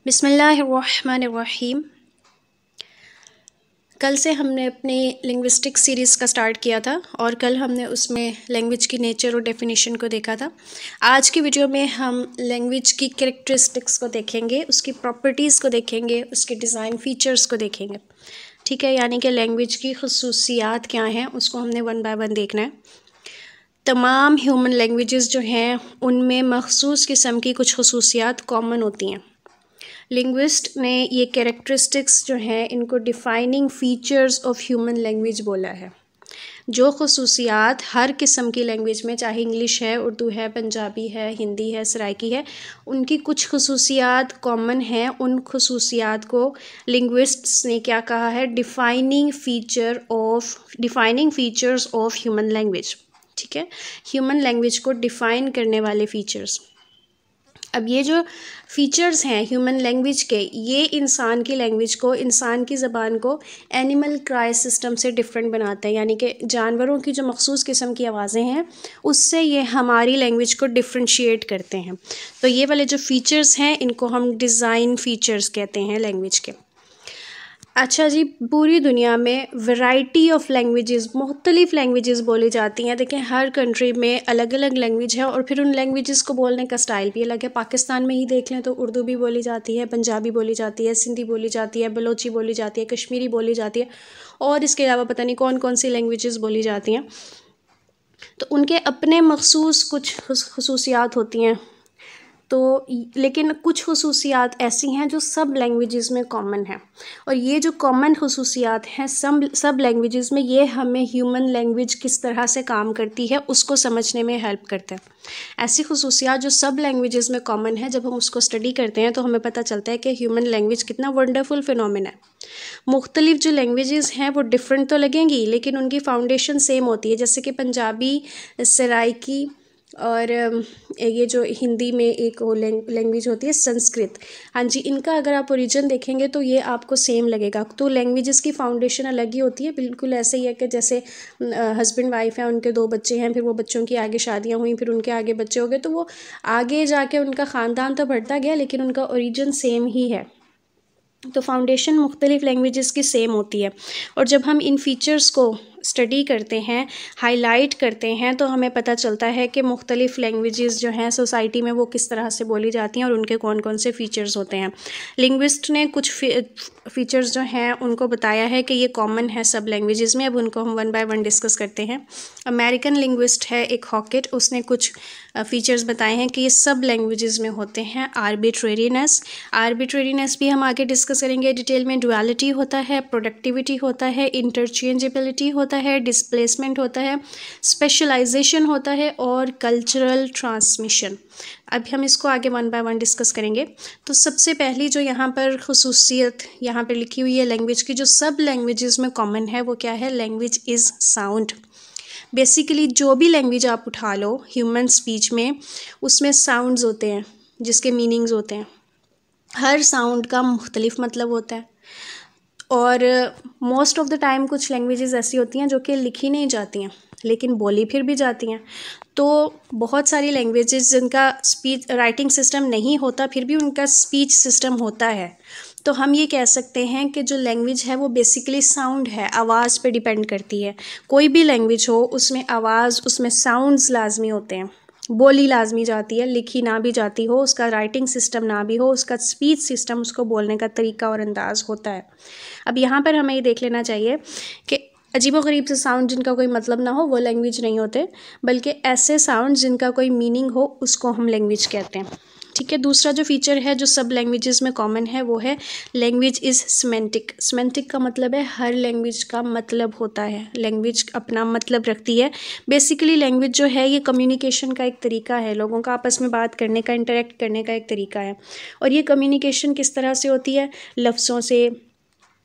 बिस्मिल्लाहिर्रहमानिर्रहीम। कल से हमने अपनी लिंग्विस्टिक सीरीज़ का स्टार्ट किया था और कल हमने उसमें लैंग्वेज की नेचर और डेफिनेशन को देखा था। आज की वीडियो में हम लैंग्वेज की कैरेक्टरिस्टिक्स को देखेंगे, उसकी प्रॉपर्टीज़ को देखेंगे, उसके डिज़ाइन फीचर्स को देखेंगे। ठीक है, यानी कि लैंग्वेज की खसूसियात क्या हैं उसको हमने वन बाय वन देखना है। तमाम ह्यूमन लैंग्वेजेस जो हैं उनमें मखसूस किस्म की कुछ खसूसियात कॉमन होती हैं। लिंग्विस्ट ने ये कैरेक्टरिस्टिक्स जो हैं इनको डिफ़ाइनिंग फ़ीचर्स ऑफ ह्यूमन लैंग्वेज बोला है। जो खसूसियात हर किस्म की लैंग्वेज में, चाहे इंग्लिश है, उर्दू है, पंजाबी है, हिंदी है, सराइकी है, उनकी कुछ खसूसियात कॉमन हैं। उन खसूसियात को लिंग्विस्ट्स ने क्या कहा है, डिफ़ाइनिंग फ़ीचर्स ऑफ ह्यूमन लैंग्वेज। ठीक है, ह्यूमन लैंग्वेज को डिफ़ाइन करने वाले फ़ीचर्स। अब ये जो फ़ीचर्स हैं ह्यूमन लैंग्वेज के, ये इंसान की लैंग्वेज को, इंसान की ज़बान को एनिमल क्राई सिस्टम से डिफरेंट बनाते हैं। यानी कि जानवरों की जो मखसूस किस्म की आवाज़ें हैं उससे ये हमारी लैंग्वेज को डिफ्रेंशिएट करते हैं। तो ये वाले जो फ़ीचर्स हैं इनको हम डिज़ाइन फ़ीचर्स कहते हैं लैंग्वेज के। अच्छा जी, पूरी दुनिया में वैरायटी ऑफ लैंग्वेजेस, मुख्तलिफ लैंग्वेजेस बोली जाती हैं। देखें, हर कंट्री में अलग अलग लैंग्वेज है और फिर उन लैंग्वेजेस को बोलने का स्टाइल भी अलग है। पाकिस्तान में ही देख लें तो उर्दू भी बोली जाती है, पंजाबी बोली जाती है, सिंधी बोली जाती है, बलोची बोली जाती है, कश्मीरी बोली जाती है और इसके अलावा पता नहीं कौन कौन सी लैंग्वेजेस बोली जाती हैं। तो उनके अपने मखसूस कुछ खसूसियात होती हैं। तो लेकिन कुछ खसूसियात ऐसी हैं जो सब लैंग्वेजेस में कॉमन हैं और ये जो कॉमन खसूसियात हैं सब लैंग्वेजेस में, ये हमें ह्यूमन लैंग्वेज किस तरह से काम करती है उसको समझने में हेल्प करते हैं। ऐसी खसूसियात जो सब लैंग्वेजेस में कॉमन है, जब हम उसको स्टडी करते हैं तो हमें पता चलता है कि ह्यूमन लैंग्वेज कितना वंडरफुल फिनोमेना है। मुख्तलिफ जो लैंग्वेजेस हैं वो डिफरेंट तो लगेंगी लेकिन उनकी फाउंडेशन सेम होती है। जैसे कि पंजाबी, सराइकी और ये जो हिंदी में एक लैंग्वेज होती है संस्कृत, हाँ जी, इनका अगर आप ओरिजिन देखेंगे तो ये आपको सेम लगेगा। तो लैंग्वेजेस की फाउंडेशन अलग ही होती है। बिल्कुल ऐसे ही है कि जैसे हस्बैंड वाइफ हैं, उनके 2 बच्चे हैं, फिर वो बच्चों की आगे शादियां हुई, फिर उनके आगे बच्चे हो गए, तो वो आगे जाके उनका ख़ानदान तो बढ़ता गया लेकिन उनका ओरिजिन सेम ही है। तो फाउंडेशन मुख्तलिफ लैंग्वेजेस की सेम होती है और जब हम इन फ़ीचर्स को स्टडी करते हैं, हाईलाइट करते हैं, तो हमें पता चलता है कि मुख्तलिफ लैंग्वेजेस जो हैं सोसाइटी में वो किस तरह से बोली जाती हैं और उनके कौन कौन से फ़ीचर्स होते हैं। लिंग्विस्ट ने कुछ फ़ीचर्स जो हैं उनको बताया है कि ये कॉमन है सब लैंग्वेजेस में। अब उनको हम वन बाय वन डिस्कस करते हैं। अमेरिकन लिंग्विस्ट है एक हॉकेट, उसने कुछ फ़ीचर्स बताए हैं कि ये सब लैंग्वेजेस में होते हैं। आर्बिट्रेरीनेस भी हम आगे डिस्कस करेंगे डिटेल में। डुअलिटी होता है, प्रोडक्टिविटी होता है, इंटरचेंजेबिलिटी होता है, डिस्प्लेसमेंट होता है, स्पेशलाइजेशन होता है और कल्चरल ट्रांसमिशन। अब हम इसको आगे वन बाय वन डिस्कस करेंगे। तो सबसे पहली जो यहाँ पर खसूसियत यहाँ पर लिखी हुई है लैंग्वेज की, जो सब लैंग्वेजेस में कॉमन है, वो क्या है? Language is sound. बेसिकली जो भी लैंग्वेज आप उठा लो ह्यूमन स्पीच में, उसमें साउंड्स होते हैं जिसके मीनिंग्स होते हैं। हर साउंड का मुख्तलिफ मतलब होता है और मोस्ट ऑफ़ द टाइम कुछ लैंग्वेजेस ऐसी होती हैं जो कि लिखी नहीं जाती हैं लेकिन बोली फिर भी जाती हैं। तो बहुत सारी लैंग्वेजेस जिनका स्पीच राइटिंग सिस्टम नहीं होता फिर भी उनका स्पीच सिस्टम होता है। तो हम ये कह सकते हैं कि जो लैंग्वेज है वो बेसिकली साउंड है, आवाज़ पे डिपेंड करती है। कोई भी लैंग्वेज हो उसमें आवाज़, उसमें साउंड्स लाजमी होते हैं। बोली लाजमी जाती है, लिखी ना भी जाती हो, उसका राइटिंग सिस्टम ना भी हो, उसका स्पीच सिस्टम, उसको बोलने का तरीका और अंदाज़ होता है। अब यहाँ पर हमें ये देख लेना चाहिए कि अजीबोगरीब से साउंड जिनका कोई मतलब ना हो वो लैंग्वेज नहीं होते, बल्कि ऐसे साउंड जिनका कोई मीनिंग हो उसको हम लैंग्वेज कहते हैं। ठीक है, दूसरा जो फीचर है जो सब लैंग्वेजेस में कॉमन है वो है लैंग्वेज इज़ सिमेंटिक। सिमेंटिक का मतलब है हर लैंग्वेज का मतलब होता है, लैंग्वेज अपना मतलब रखती है। बेसिकली लैंग्वेज जो है ये कम्युनिकेशन का एक तरीका है, लोगों का आपस में बात करने का, इंटरेक्ट करने का एक तरीका है। और ये कम्युनिकेशन किस तरह से होती है? लफ्ज़ों से,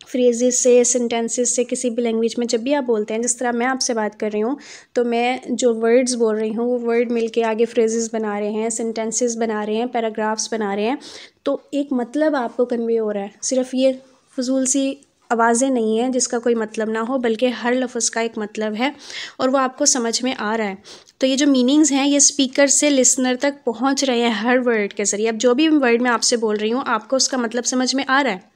फ्रेजेस से, सेंटेंसेस से। किसी भी लैंग्वेज में जब भी आप बोलते हैं, जिस तरह मैं आपसे बात कर रही हूँ तो मैं जो वर्ड्स बोल रही हूँ वो वर्ड मिलके आगे फ्रेजेस बना रहे हैं, सेंटेंसेस बना रहे हैं, पैराग्राफ्स बना रहे हैं। तो एक मतलब आपको कन्वे हो रहा है। सिर्फ ये फजूल सी आवाज़ें नहीं हैं जिसका कोई मतलब ना हो, बल्कि हर लफ्ज़ का एक मतलब है और वो आपको समझ में आ रहा है। तो ये जो मीनिंग्स हैं ये स्पीकर से लिसनर तक पहुंच रहे हैं हर वर्ड के ज़रिए। अब जो भी वर्ड मैं आपसे बोल रही हूँ आपको उसका मतलब समझ में आ रहा है।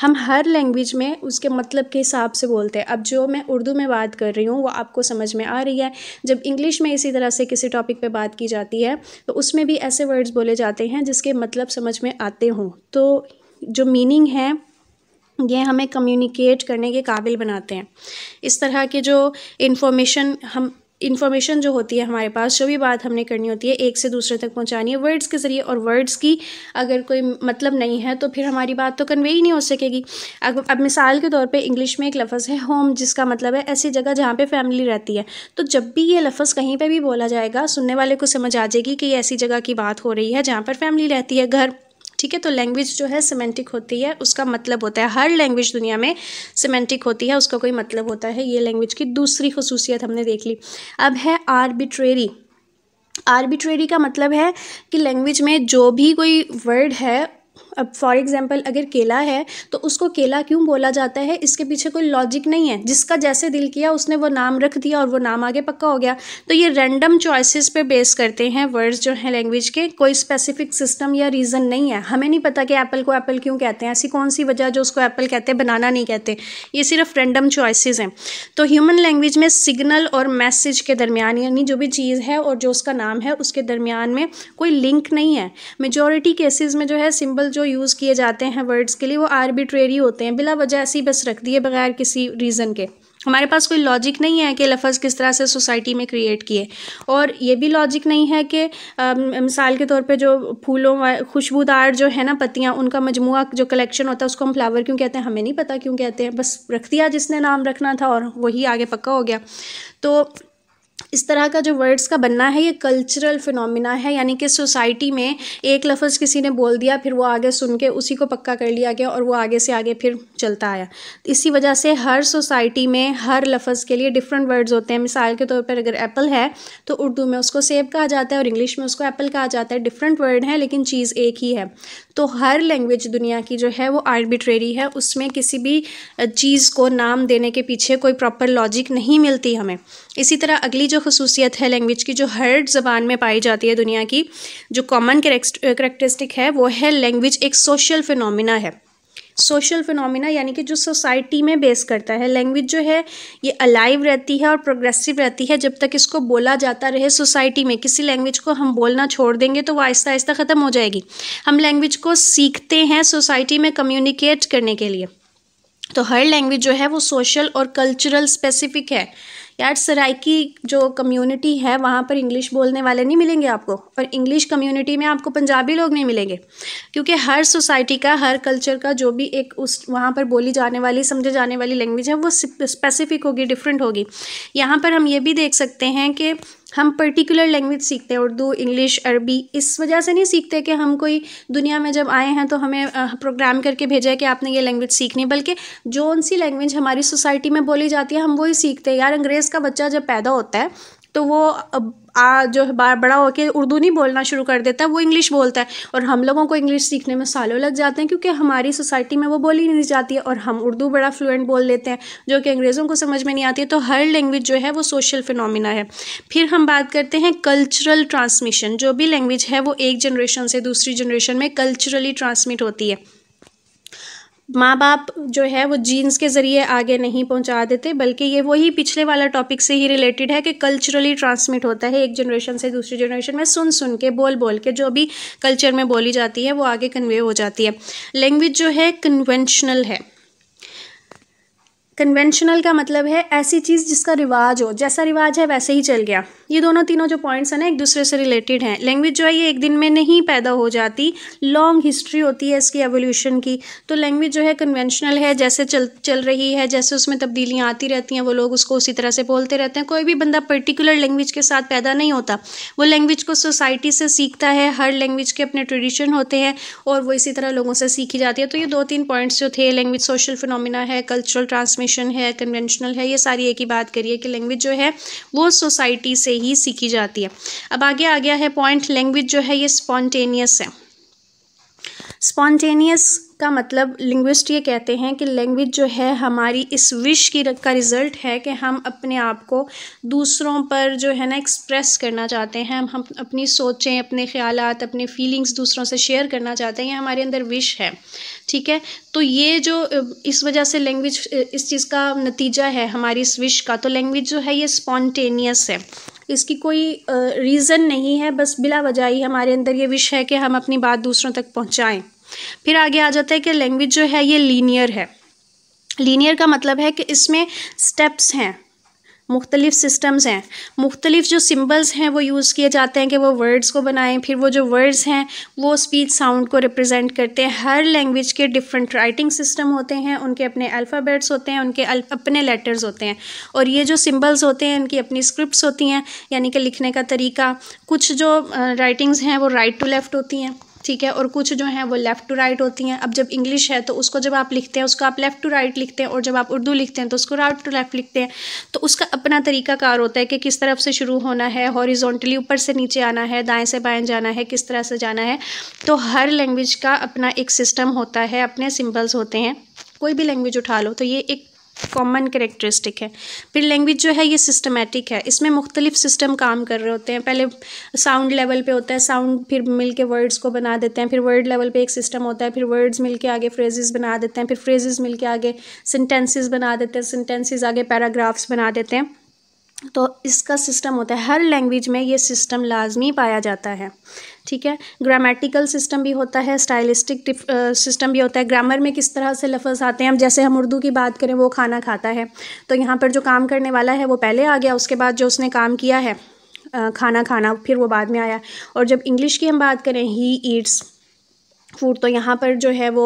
हम हर लैंग्वेज में उसके मतलब के हिसाब से बोलते हैं। अब जो मैं उर्दू में बात कर रही हूँ वो आपको समझ में आ रही है। जब इंग्लिश में इसी तरह से किसी टॉपिक पे बात की जाती है तो उसमें भी ऐसे वर्ड्स बोले जाते हैं जिसके मतलब समझ में आते हों। तो जो मीनिंग है ये हमें कम्युनिकेट करने के काबिल बनाते हैं। इस तरह के जो इन्फॉर्मेशन जो होती है हमारे पास, जो भी बात हमने करनी होती है एक से दूसरे तक पहुंचानी है वर्ड्स के ज़रिए, और वर्ड्स की अगर कोई मतलब नहीं है तो फिर हमारी बात तो कन्वे ही नहीं हो सकेगी। अब मिसाल के तौर पे इंग्लिश में एक लफ्ज़ है होम, जिसका मतलब है ऐसी जगह जहाँ पे फैमिली रहती है। तो जब भी ये लफ्ज़ कहीं पे भी बोला जाएगा सुनने वाले को समझ आ जाएगी कि ये ऐसी जगह की बात हो रही है जहाँ पर फैमिली रहती है, घर। ठीक है, तो लैंग्वेज जो है सिमेंटिक होती है, उसका मतलब होता है, हर लैंग्वेज दुनिया में सिमेंटिक होती है, उसका कोई मतलब होता है। ये लैंग्वेज की दूसरी खसूसियत हमने देख ली। अब है आर्बिट्रेरी। आर्बिट्रेरी का मतलब है कि लैंग्वेज में जो भी कोई वर्ड है, अब फॉर एग्जांपल अगर केला है तो उसको केला क्यों बोला जाता है, इसके पीछे कोई लॉजिक नहीं है। जिसका जैसे दिल किया उसने वो नाम रख दिया और वो नाम आगे पक्का हो गया। तो ये रैंडम चॉइसेस पे बेस करते हैं वर्ड्स जो हैं लैंग्वेज के, कोई स्पेसिफिक सिस्टम या रीज़न नहीं है। हमें नहीं पता कि एप्पल को एप्पल क्यों कहते हैं, ऐसी कौन सी वजह जो उसको एप्पल कहते हैं, बनाना नहीं कहते। ये सिर्फ रैंडम चॉइसेस हैं। तो ह्यूमन लैंग्वेज में सिग्नल और मैसेज के दरमियान, यानी जो भी चीज़ है और जो उसका नाम है उसके दरमियान में कोई लिंक नहीं है। मेजॉरिटी केसेस में जो है सिंबल जो यूज़ किए जाते हैं वर्ड्स के लिए वो आर्बिट्रेरी होते हैं, बिला वजह ऐसी बस रख दिए बगैर किसी रीज़न के। हमारे पास कोई लॉजिक नहीं है कि लफ्ज़ किस तरह से सोसाइटी में क्रिएट किए, और ये भी लॉजिक नहीं है कि मिसाल के तौर पे जो फूलों खुशबूदार जो है ना पत्तियाँ, उनका मजमुआ जो कलेक्शन होता है उसको हम फ्लावर क्यों कहते हैं, हमें नहीं पता क्यों कहते हैं, बस रख दिया जिसने नाम रखना था और वही आगे पक्का हो गया। तो इस तरह का जो वर्ड्स का बनना है ये कल्चरल फिनोमिना है, यानी कि सोसाइटी में एक लफ्ज़ किसी ने बोल दिया, फिर वो आगे सुन के उसी को पक्का कर लिया गया और वो आगे से आगे फिर चलता आया। इसी वजह से हर सोसाइटी में हर लफ्ज़ के लिए डिफरेंट वर्ड्स होते हैं। मिसाल के तौर पर अगर एप्पल है तो उर्दू में उसको सेब कहा जाता है और इंग्लिश में उसको एप्पल कहा जाता है। डिफरेंट वर्ड हैं लेकिन चीज़ एक ही है। तो हर लैंग्वेज दुनिया की जो है वो आर्बिट्रेरी है, उसमें किसी भी चीज़ को नाम देने के पीछे कोई प्रॉपर लॉजिक नहीं मिलती हमें। इसी तरह अगली जो खसूसियत है लैंग्वेज की, जो हर ज़बान में पाई जाती है दुनिया की, जो कॉमन करेक्टरिस्टिक है वो है लैंग्वेज एक सोशल फिनोमिना है। सोशल फिनोमिना यानी कि जो सोसाइटी में बेस करता है। लैंग्वेज जो है ये अलाइव रहती है और प्रोग्रेसिव रहती है जब तक इसको बोला जाता रहे सोसाइटी में। किसी लैंग्वेज को हम बोलना छोड़ देंगे तो वो आहिस्ता आहिस्ता ख़त्म हो जाएगी। हम लैंग्वेज को सीखते हैं सोसाइटी में कम्युनिकेट करने के लिए। तो हर लैंग्वेज जो है वो सोशल और कल्चरल स्पेसिफिक है। यार सराइकी जो कम्युनिटी है वहाँ पर इंग्लिश बोलने वाले नहीं मिलेंगे आपको, और इंग्लिश कम्युनिटी में आपको पंजाबी लोग नहीं मिलेंगे, क्योंकि हर सोसाइटी का, हर कल्चर का जो भी एक उस वहाँ पर बोली जाने वाली, समझे जाने वाली लैंग्वेज है वो स्पेसिफिक होगी, डिफरेंट होगी। यहाँ पर हम ये भी देख सकते हैं कि हम पर्टिकुलर लैंग्वेज सीखते हैं, उर्दू, इंग्लिश, अरबी, इस वजह से नहीं सीखते कि हम कोई दुनिया में जब आए हैं तो हमें प्रोग्राम करके भेजा है कि आपने ये लैंग्वेज सीखनी, बल्कि जो सी लैंग्वेज हमारी सोसाइटी में बोली जाती है हम वही सीखते हैं। यार अंग्रेज़ का बच्चा जब पैदा होता है तो वो जो बड़ा होकर उर्दू नहीं बोलना शुरू कर देता, वो इंग्लिश बोलता है, और हम लोगों को इंग्लिश सीखने में सालों लग जाते हैं क्योंकि हमारी सोसाइटी में वो बोली नहीं जाती है, और हम उर्दू बड़ा फ्लुएंट बोल लेते हैं जो कि अंग्रेज़ों को समझ में नहीं आती है। तो हर लैंग्वेज जो है वो सोशल फिनोमिना है। फिर हम बात करते हैं कल्चरल ट्रांसमिशन। जो भी लैंग्वेज है वो एक जनरेशन से दूसरी जनरेशन में कल्चरली ट्रांसमिट होती है। माँ बाप जो है वो जीन्स के ज़रिए आगे नहीं पहुँचा देते, बल्कि ये वही पिछले वाला टॉपिक से ही रिलेटेड है कि कल्चरली ट्रांसमिट होता है एक जनरेशन से दूसरी जनरेशन में, सुन सुन के, बोल बोल के, जो भी कल्चर में बोली जाती है वो आगे कन्वे हो जाती है। लैंग्वेज जो है कन्वेंशनल है। कन्वेंशनल का मतलब है ऐसी चीज़ जिसका रिवाज हो, जैसा रिवाज है वैसे ही चल गया। ये दोनों तीनों जो पॉइंट्स हैं ना एक दूसरे से रिलेटेड हैं। लैंग्वेज जो है ये एक दिन में नहीं पैदा हो जाती, लॉन्ग हिस्ट्री होती है इसकी एवोल्यूशन की। तो लैंग्वेज जो है कन्वेंशनल है, जैसे चल रही है, जैसे उसमें तब्दीलियाँ आती रहती हैं वो लोग उसको उसी तरह से बोलते रहते हैं। कोई भी बंदा पर्टिकुलर लैंग्वेज के साथ पैदा नहीं होता, वो लैंग्वेज को सोसाइटी से सीखता है। हर लैंग्वेज के अपने ट्रेडिशन होते हैं और वो इसी तरह लोगों से सीखी जाती है। तो ये 2-3 पॉइंट्स जो थे, लैंग्वेज सोशल फिनोमिना है, कल्चरल ट्रांसमिशन है, कन्वेंशनल है, ये सारी एक ही बात करिए कि लैंग्वेज जो है वो सोसाइटी से ही सीखी जाती है। अब आगे आ गया है पॉइंट, लैंग्वेज जो है ये स्पॉन्टेनियस है। स्पॉन्टेनियस का मतलब लिंग्विस्ट ये कहते हैं कि लैंग्वेज जो है हमारी इस विश का रिज़ल्ट है कि हम अपने आप को दूसरों पर जो है ना एक्सप्रेस करना चाहते हैं, हम अपनी सोचें, अपने ख़यालात, अपने फीलिंग्स दूसरों से शेयर करना चाहते हैं, ये हमारे अंदर विश है, ठीक है। तो ये जो इस वजह से लैंग्वेज इस चीज़ का नतीजा है हमारी इस विश का। तो लैंग्वेज जो है ये स्पॉन्टेनियस है, इसकी कोई रीज़न नहीं है, बस बिला वजह ही हमारे अंदर ये विश है कि हम अपनी बात दूसरों तक पहुंचाएं। फिर आगे आ जाता है कि लैंग्वेज जो है ये लीनियर है। लीनियर का मतलब है कि इसमें स्टेप्स हैं, मुख्तलिफ सिस्टम्स हैं, मुख्तलिफ जो सिंबल्स हैं वो यूज़ किए जाते हैं कि वो वर्ड्स को बनाएं, फिर वो जो वर्ड्स हैं वो स्पीच साउंड को रिप्रेजेंट करते हैं। हर लैंग्वेज के डिफरेंट राइटिंग सिस्टम होते हैं, उनके अपने अल्फ़ाबेट्स होते हैं, उनके अपने लेटर्स होते हैं, और ये जो सिंबल्स होते हैं इनकी अपनी स्क्रिप्ट्स होती हैं, यानी कि लिखने का तरीका। कुछ जो राइटिंग्स हैं वो राइट टू लेफ़्ट होती हैं, ठीक है, और कुछ जो हैं वो लेफ़्ट टू राइट होती हैं। अब जब इंग्लिश है तो उसको जब आप लिखते हैं उसको आप लेफ़्ट टू राइट लिखते हैं, और जब आप उर्दू लिखते हैं तो उसको राइट टू लेफ़्ट लिखते हैं। तो उसका अपना तरीक़ाकार होता है कि किस तरफ से शुरू होना है, हॉरिजॉन्टली ऊपर से नीचे आना है, दाएं से बाएं जाना है, किस तरह से जाना है। तो हर लैंग्वेज का अपना एक सिस्टम होता है, अपने सिंबल्स होते हैं। कोई भी लैंग्वेज उठा लो तो ये एक कॉमन कैरेक्टरिस्टिक है। फिर लैंग्वेज जो है ये सिस्टमेटिक है, इसमें मुख्तलिफ सिस्टम काम कर रहे होते हैं। पहले साउंड लेवल पे होता है, साउंड फिर मिल के वर्ड्स को बना देते हैं, फिर वर्ड लेवल पे एक सिस्टम होता है, फिर वर्ड्स मिल के आगे फ्रेजेस बना देते हैं, फिर फ्रेजेस मिल के आगे सेंटेंसेस बना देते हैं, सेंटेंसेस आगे पैराग्राफ्स बना देते हैं। तो इसका सिस्टम होता है, हर लैंग्वेज में ये सिस्टम लाजमी पाया जाता है, ठीक है। ग्रामेटिकल सिस्टम भी होता है, स्टाइलिस्टिक सिस्टम भी होता है। ग्रामर में किस तरह से लफ्ज़ आते हैं, अब जैसे हम उर्दू की बात करें वो खाना खाता है, तो यहाँ पर जो काम करने वाला है वो पहले आ गया, उसके बाद जो उसने काम किया है खाना खाना फिर वो बाद में आया। और जब इंग्लिश की हम बात करें ही ईट्स फूड, तो यहाँ पर जो है वो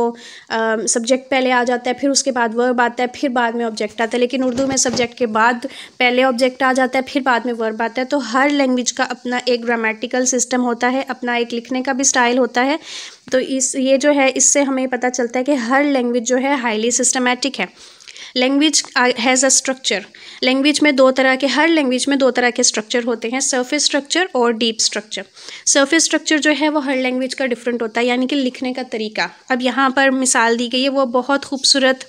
सब्जेक्ट पहले आ जाता है, फिर उसके बाद वर्ब आता है, फिर बाद में ऑब्जेक्ट आता है। लेकिन उर्दू में सब्जेक्ट के बाद पहले ऑब्जेक्ट आ जाता है, फिर बाद में वर्ब आता है। तो हर लैंग्वेज का अपना एक ग्रामेटिकल सिस्टम होता है, अपना एक लिखने का भी स्टाइल होता है। तो ये जो है इससे हमें पता चलता है कि हर लैंग्वेज जो है हाईली सिस्टमेटिक है। Language has a structure. Language में हर लैंग्वेज में दो तरह के स्ट्रक्चर होते हैं, सरफेस स्ट्रक्चर और डीप स्ट्रक्चर। सरफेस स्ट्रक्चर जो है वो हर लैंग्वेज का डिफरेंट होता है, यानी कि लिखने का तरीका। अब यहाँ पर मिसाल दी गई है, वो बहुत खूबसूरत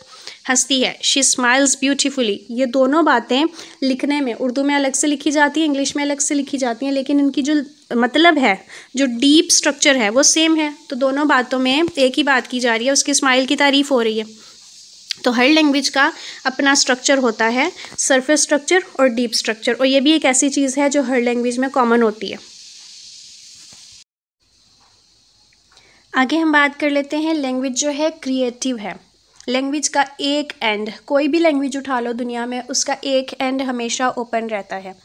हंसती है, शी स्माइल्स ब्यूटीफुली। ये दोनों बातें लिखने में उर्दू में अलग से लिखी जाती है, इंग्लिश में अलग से लिखी जाती हैं, लेकिन इनकी जो मतलब है, जो डीप स्ट्रक्चर है वो सेम है। तो दोनों बातों में एक ही बात की जा रही है, उसकी स्माइल की तारीफ़ हो रही है। तो हर लैंग्वेज का अपना स्ट्रक्चर होता है, सरफेस स्ट्रक्चर और डीप स्ट्रक्चर, और ये भी एक ऐसी चीज़ है जो हर लैंग्वेज में कॉमन होती है। आगे हम बात कर लेते हैं, लैंग्वेज जो है क्रिएटिव है। लैंग्वेज का एक एंड, कोई भी लैंग्वेज उठा लो दुनिया में, उसका एक एंड हमेशा ओपन रहता है।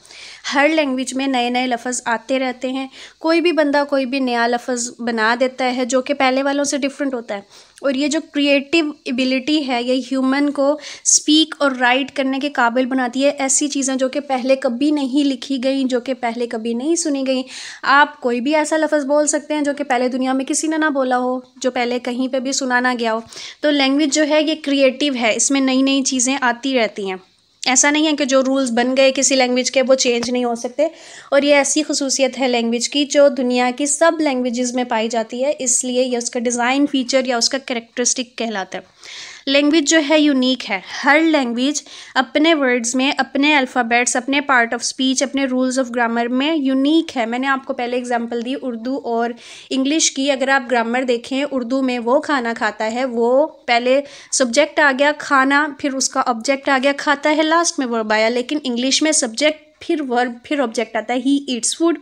हर लैंग्वेज में नए नए लफ्ज़ आते रहते हैं, कोई भी बंदा कोई भी नया लफ्ज़ बना देता है जो कि पहले वालों से डिफरेंट होता है। और ये जो क्रिएटिव एबिलिटी है ये ह्यूमन को स्पीक और राइट करने के काबिल बनाती है, ऐसी चीज़ें जो कि पहले कभी नहीं लिखी गई, जो कि पहले कभी नहीं सुनी गई। आप कोई भी ऐसा लफ्ज़ बोल सकते हैं जो कि पहले दुनिया में किसी ने ना बोला हो, जो पहले कहीं पे भी सुना ना गया हो। तो लैंग्वेज जो है ये क्रिएटिव है, इसमें नई नई चीज़ें आती रहती हैं। ऐसा नहीं है कि जो रूल्स बन गए किसी लैंग्वेज के वो चेंज नहीं हो सकते। और ये ऐसी खसूसियत है लैंग्वेज की जो दुनिया की सब लैंग्वेजेस में पाई जाती है, इसलिए ये उसका डिज़ाइन फीचर या उसका कैरेक्टरिस्टिक कहलाता है। लैंग्वेज जो है यूनिक है, हर लैंग्वेज अपने वर्ड्स में, अपने अल्फ़ाबेट्स, अपने पार्ट ऑफ स्पीच, अपने रूल्स ऑफ ग्रामर में यूनिक है। मैंने आपको पहले एग्जांपल दी उर्दू और इंग्लिश की। अगर आप ग्रामर देखें, उर्दू में वो खाना खाता है, वो पहले सब्जेक्ट आ गया खाना, फिर उसका ऑब्जेक्ट आ गया खाता है, लास्ट में वर्ब आया। लेकिन इंग्लिश में सब्जेक्ट फिर वर्ब फिर ऑब्जेक्ट आता है, ही ईट्स फूड,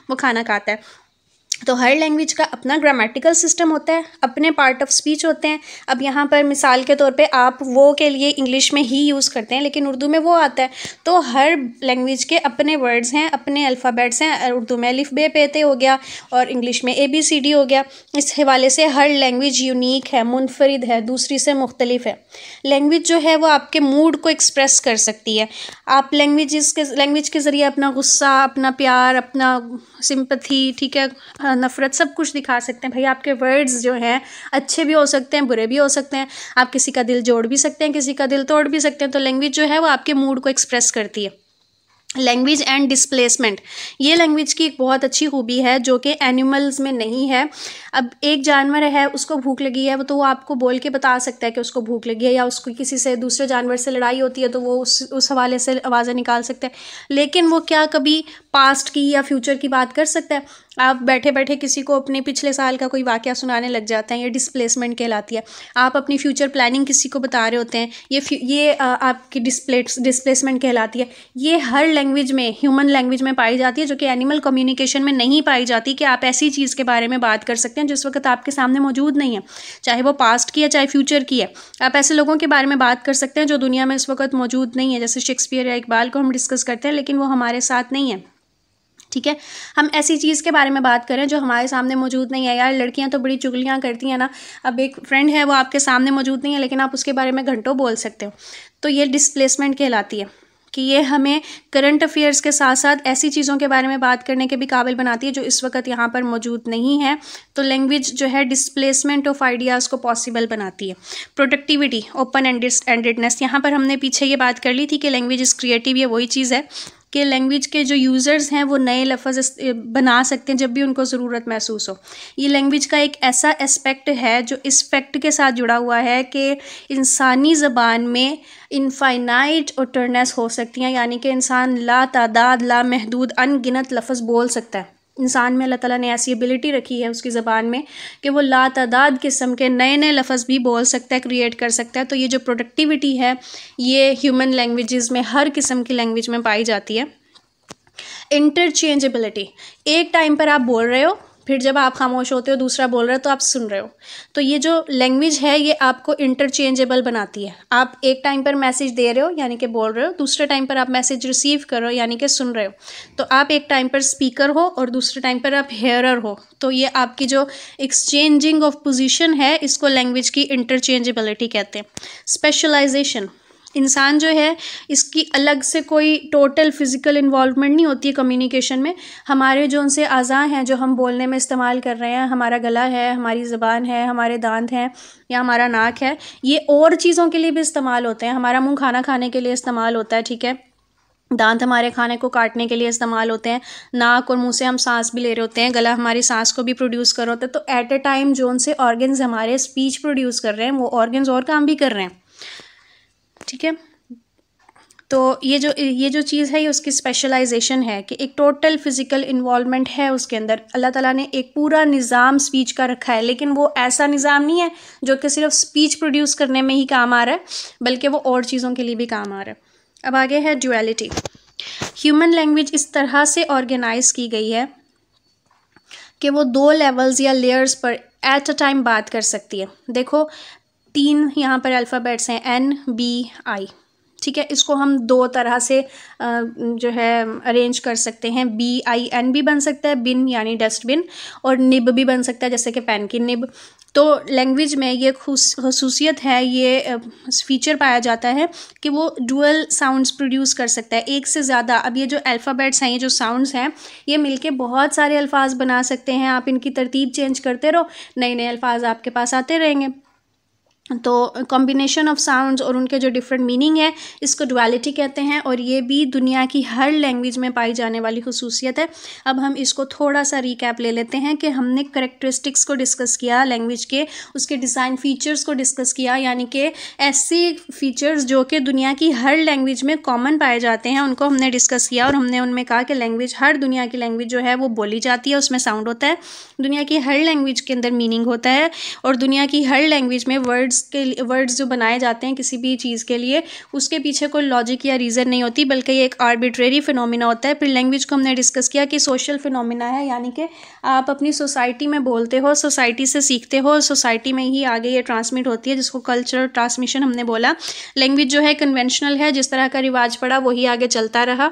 वो खाना खाता है। तो हर लैंग्वेज का अपना ग्रामेटिकल सिस्टम होता है, अपने पार्ट ऑफ स्पीच होते हैं। अब यहाँ पर मिसाल के तौर पे आप वो के लिए इंग्लिश में ही यूज़ करते हैं, लेकिन उर्दू में वो आता है। तो हर लैंग्वेज के अपने वर्ड्स हैं, अपने अल्फ़ाबेट्स हैं। उर्दू में अलिफ बे पे ते हो गया और इंग्लिश में ABCD हो गया। इस हवाले से हर लैंग्वेज यूनिक है, मुनफरिद है, दूसरी से मुख्तलिफ है। लैंग्वेज जो है वो आपके मूड को एक्सप्रेस कर सकती है। आप लैंग्वेज के ज़रिए अपना गुस्सा, अपना प्यार, अपना सिंपथी, ठीक है, नफ़रत, सब कुछ दिखा सकते हैं। भाई आपके वर्ड्स जो हैं अच्छे भी हो सकते हैं, बुरे भी हो सकते हैं। आप किसी का दिल जोड़ भी सकते हैं, किसी का दिल तोड़ भी सकते हैं। तो लैंग्वेज जो है वो आपके मूड को एक्सप्रेस करती है। लैंग्वेज एंड डिस्प्लेसमेंट, ये लैंग्वेज की एक बहुत अच्छी खूबी है जो कि एनिमल्स में नहीं है। अब एक जानवर है, उसको भूख लगी है, तो वो आपको बोल के बता सकता है कि उसको भूख लगी है, या उसको किसी से दूसरे जानवर से लड़ाई होती है तो वो उस हवाले से आवाज़ें निकाल सकता है। लेकिन वो क्या कभी पास्ट की या फ्यूचर की बात कर सकता है? आप बैठे बैठे किसी को अपने पिछले साल का कोई वाक़या सुनाने लग जाते हैं, ये डिस्प्लेसमेंट कहलाती है। आप अपनी फ्यूचर प्लानिंग किसी को बता रहे होते हैं, ये आपकी डिस्प्लेसमेंट कहलाती है। ये हर लैंग्वेज में, ह्यूमन लैंग्वेज में पाई जाती है, जो कि एनिमल कम्युनिकेशन में नहीं पाई जाती, कि आप ऐसी चीज़ के बारे में बात कर सकते हैं जिस वक्त आपके सामने मौजूद नहीं है, चाहे वो पास्ट की है चाहे फ्यूचर की है। आप ऐसे लोगों के बारे में बात कर सकते हैं जो दुनिया में इस वक्त मौजूद नहीं है, जैसे शेक्सपियर या इकबाल को हम डिस्कस करते हैं लेकिन वो हमारे साथ नहीं है। ठीक है, हम ऐसी चीज़ के बारे में बात करें जो हमारे सामने मौजूद नहीं है। यार लड़कियां तो बड़ी चुगलियां करती हैं ना, अब एक फ्रेंड है वो आपके सामने मौजूद नहीं है लेकिन आप उसके बारे में घंटों बोल सकते हो, तो ये डिस्प्लेसमेंट कहलाती है कि ये हमें करंट अफेयर्स के साथ साथ ऐसी चीज़ों के बारे में बात करने के भी काबिल बनाती है जो इस वक्त यहाँ पर मौजूद नहीं है। तो लैंग्वेज जो है डिस्प्लेसमेंट ऑफ आइडियाज़ को पॉसिबल बनाती है। प्रोडक्टिविटी, ओपन एंडेडनेस, यहाँ पर हमने पीछे ये बात कर ली थी कि लैंग्वेज इज़ क्रिएटिव, ये वही चीज़ है कि लैंग्वेज के जो यूज़र्स हैं वो नए लफ्ज़ बना सकते हैं जब भी उनको ज़रूरत महसूस हो। ये लैंग्वेज का एक ऐसा एस्पेक्ट है जो इस फैक्ट के साथ जुड़ा हुआ है कि इंसानी ज़बान में इनफाइनाइट ऑटरनेस हो सकती हैं, यानी कि इंसान ला तादाद, ला महदूद, अनगिनत लफ्ज़ बोल सकता है। इंसान में अल्लाह ताला ने ऐसी एबिलिटी रखी है उसकी ज़बान में कि वो ला तादाद किस्म के नए नए लफ्ज़ भी बोल सकता है, क्रिएट कर सकता है। तो ये जो प्रोडक्टिविटी है ये ह्यूमन लैंग्वेजेस में, हर किस्म की लैंग्वेज में पाई जाती है। इंटरचेंजेबिलिटी, एक टाइम पर आप बोल रहे हो, फिर जब आप खामोश होते हो दूसरा बोल रहे हो तो आप सुन रहे हो। तो ये जो लैंग्वेज है ये आपको इंटरचेंजेबल बनाती है। आप एक टाइम पर मैसेज दे रहे हो यानी कि बोल रहे हो, दूसरे टाइम पर आप मैसेज रिसीव कर रहे हो यानी कि सुन रहे हो। तो आप एक टाइम पर स्पीकर हो और दूसरे टाइम पर आप हेयरर हो। तो ये आपकी जो एक्सचेंजिंग ऑफ पोजीशन है इसको लैंग्वेज की इंटरचेंजेबिलिटी कहते हैं। स्पेशलाइजेशन, इंसान जो है इसकी अलग से कोई टोटल फिज़िकल इन्वॉल्वमेंट नहीं होती है कम्युनिकेशन में। हमारे जो उनसे अज़ा हैं जो हम बोलने में इस्तेमाल कर रहे हैं, हमारा गला है, हमारी ज़बान है, हमारे दांत हैं या हमारा नाक है, ये और चीज़ों के लिए भी इस्तेमाल होते हैं। हमारा मुंह खाना खाने के लिए इस्तेमाल होता है, ठीक है, दांत हमारे खाने को काटने के लिए इस्तेमाल होते हैं, नाक और मुंह से हम सांस भी ले रहे होते हैं, गला हमारी सांस को भी प्रोड्यूस कर रहा होता है। तो एट अ टाइम जो उनसे ऑर्गन्स हमारे स्पीच प्रोड्यूस कर रहे हैं वो ऑर्गन्स और काम भी कर रहे हैं। ठीक है, तो ये जो चीज़ है ये उसकी स्पेशलाइजेशन है कि एक टोटल फिज़िकल इन्वॉल्वमेंट है उसके अंदर। अल्लाह ताला ने एक पूरा निज़ाम स्पीच का रखा है, लेकिन वो ऐसा निज़ाम नहीं है जो कि सिर्फ स्पीच प्रोड्यूस करने में ही काम आ रहा है, बल्कि वो और चीज़ों के लिए भी काम आ रहा है। अब आगे है ड्यूअलिटी। ह्यूमन लैंग्वेज इस तरह से ऑर्गेनाइज की गई है कि वो 2 लेवल्स या लेयर्स पर एट अ टाइम बात कर सकती है। देखो 3 यहाँ पर अल्फ़ाबेट्स हैं, N, B, I, ठीक है। इसको हम 2 तरह से जो है अरेंज कर सकते हैं। BIN भी बन सकता है, बिन यानी डस्टबिन, और निब भी बन सकता है जैसे कि पेन की निब। तो लैंग्वेज में ये खसूसियत है, ये फीचर पाया जाता है कि वो डुअल साउंड्स प्रोड्यूस कर सकता है, एक से ज़्यादा। अब ये जो अल्फ़ाबेट्स हैं, ये जो साउंड्स हैं, ये मिलके बहुत सारे अल्फाज बना सकते हैं। आप इनकी तरतीब चेंज करते रहो, नए नए अल्फाज आपके पास आते रहेंगे। तो कॉम्बिनेशन ऑफ साउंड्स और उनके जो डिफरेंट मीनिंग है इसको डुअलिटी कहते हैं, और ये भी दुनिया की हर लैंग्वेज में पाई जाने वाली खसूसियत है। अब हम इसको थोड़ा सा रिकैप ले लेते हैं कि हमने करेक्टरिस्टिक्स को डिस्कस किया लैंग्वेज के, उसके डिज़ाइन फीचर्स को डिस्कस किया, यानी कि ऐसे फीचर्स जो कि दुनिया की हर लैंग्वेज में कॉमन पाए जाते हैं उनको हमने डिस्कस किया, और हमने उनमें कहा कि लैंग्वेज, हर दुनिया की लैंग्वेज जो है वो बोली जाती है, उसमें साउंड होता है, दुनिया की हर लैंग्वेज के अंदर मीनिंग होता है, और दुनिया की हर लैंग्वेज में वर्ड्स जो बनाए जाते हैं किसी भी चीज़ के लिए उसके पीछे कोई लॉजिक या रीज़न नहीं होती, बल्कि ये एक आर्बिट्रेरी फिनोमिना होता है। फिर लैंग्वेज को हमने डिस्कस किया कि सोशल फिनोमिना है, यानी कि आप अपनी सोसाइटी में बोलते हो, सोसाइटी से सीखते हो, सोसाइटी में ही आगे ये ट्रांसमिट होती है, जिसको कल्चरल ट्रांसमिशन हमने बोला। लैंग्वेज जो है कन्वेंशनल है, जिस तरह का रिवाज पड़ा वही आगे चलता रहा।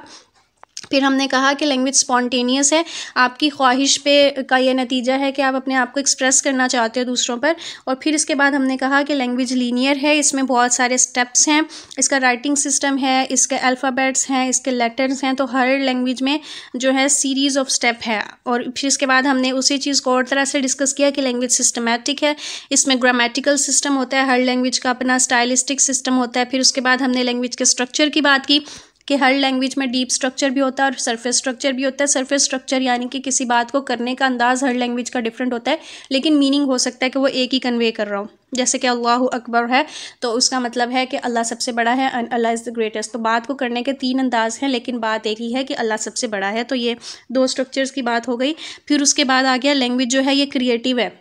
फिर हमने कहा कि लैंग्वेज स्पॉन्टेनियस है, आपकी ख्वाहिश पे का ये नतीजा है कि आप अपने आप को एक्सप्रेस करना चाहते हो दूसरों पर। और फिर इसके बाद हमने कहा कि लैंग्वेज लीनियर है, इसमें बहुत सारे स्टेप्स हैं, इसका राइटिंग सिस्टम है, इसके अल्फ़ाबेट्स हैं, इसके लेटर्स हैं। तो हर लैंग्वेज में जो है सीरीज़ ऑफ स्टेप है। और फिर इसके बाद हमने उसी चीज़ को और तरह से डिस्कस किया कि लैंग्वेज सिस्टमैटिक है, इसमें ग्रामेटिकल सिस्टम होता है, हर लैंग्वेज का अपना स्टाइलिस्टिक सिस्टम होता है। फिर उसके बाद हमने लैंग्वेज के स्ट्रक्चर की बात की कि हर लैंग्वेज में डीप स्ट्रक्चर भी होता है और सरफेस स्ट्रक्चर भी होता है। सरफेस स्ट्रक्चर यानी कि किसी बात को करने का अंदाज़ हर लैंग्वेज का डिफरेंट होता है, लेकिन मीनिंग हो सकता है कि वो एक ही कन्वे कर रहा हो। जैसे कि अल्लाहु अकबर है तो उसका मतलब है कि अल्लाह सबसे बड़ा है and Allah is the greatest. तो बात को करने के 3 अंदाज़ हैं, लेकिन बात एक ही है कि अल्लाह सबसे बड़ा है। तो ये 2 स्ट्रक्चर्स की बात हो गई। फिर उसके बाद आ गया लैंग्वेज जो है ये क्रिएटिव है।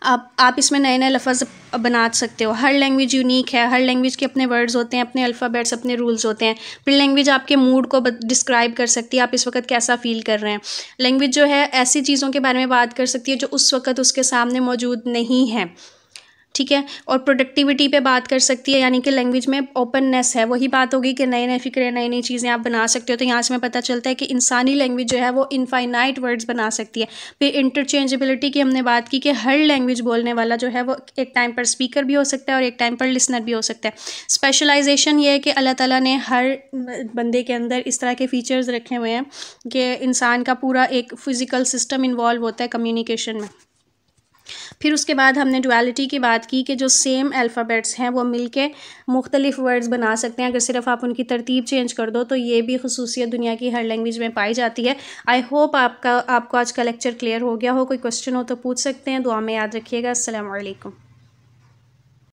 आप इसमें नए नए लफ्ज़ बना सकते हो। हर लैंग्वेज यूनिक है, हर लैंग्वेज के अपने वर्ड्स होते हैं, अपने अल्फ़ाबेट्स, अपने रूल्स होते हैं। फिर लैंग्वेज आपके मूड को डिस्क्राइब कर सकती है, आप इस वक्त कैसा फ़ील कर रहे हैं। लैंग्वेज जो है ऐसी चीज़ों के बारे में बात कर सकती है जो उस वक्त उसके सामने मौजूद नहीं है, ठीक है। और प्रोडक्टिविटी पे बात कर सकती है, यानी कि लैंग्वेज में ओपननेस है। वही बात होगी कि नए नए फ़िक्रे, नई नई चीज़ें आप बना सकते हो। तो यहाँ से हमें पता चलता है कि इंसानी लैंग्वेज जो है वो इनफाइनाइट वर्ड्स बना सकती है। फिर इंटरचेंजेबिलिटी की हमने बात की कि हर लैंग्वेज बोलने वाला जो है वो एक टाइम पर स्पीकर भी हो सकता है और एक टाइम पर लिसनर भी हो सकता है। स्पेशलाइजेशन ये है कि अल्लाह ताला ने हर बंदे के अंदर इस तरह के फ़ीचर्स रखे हुए हैं कि इंसान का पूरा एक फ़िज़िकल सिस्टम इन्वॉल्व होता है कम्युनिकेशन में। फिर उसके बाद हमने डुअलिटी की बात की कि जो सेम अल्फ़ाबेट्स हैं वो मिलके मुख्तलिफ वर्ड्स बना सकते हैं। अगर सिर्फ आप उनकी तरतीब चेंज कर दो तो ये भी खसूसियत दुनिया की हर लैंग्वेज में पाई जाती है। आई होप आपको आज का लेक्चर क्लियर हो गया हो। कोई क्वेश्चन हो तो पूछ सकते हैं। दुआ में याद रखिएगा। अस्सलाम वालेकुम।